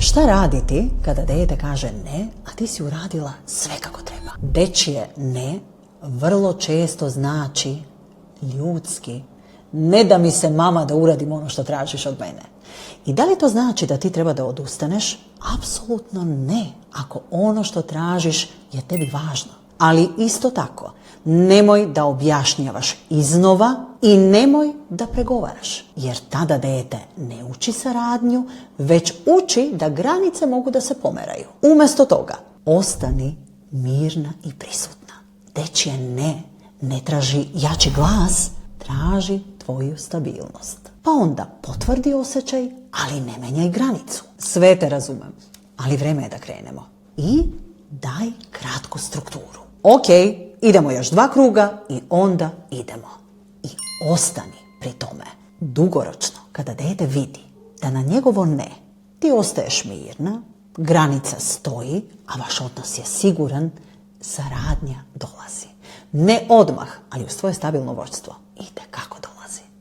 Šta raditi kada dijete kaže ne, a ti si uradila sve kako treba? Dečije ne vrlo često znači ljudski: ne da mi se mama da uradim ono što tražiš od mene. I da li to znači da ti treba da odustaneš? Apsolutno ne, ako ono što tražiš je tebi važno. Ali isto tako, nemoj da objašnjavaš iznova i nemoj da pregovaraš. Jer tada dijete ne uči saradnju, već uči da granice mogu da se pomeraju. Umjesto toga, ostani mirna i prisutna. Dečije ne traži jači glas, traži tvoju stabilnost. Pa onda potvrdi osjećaj, ali ne menjaj granicu. Sve te razumem, ali vreme je da krenemo. I daj kratku strukturu. Ok, idemo još 2 kruga i onda idemo. I ostani pri tome. Dugoročno, kada dijete vidi da na njegovo ne ti ostaješ mirna, granica stoji, a vaš odnos je siguran, saradnja dolazi. Ne odmah, ali uz tvoje stabilno vođstvo ide.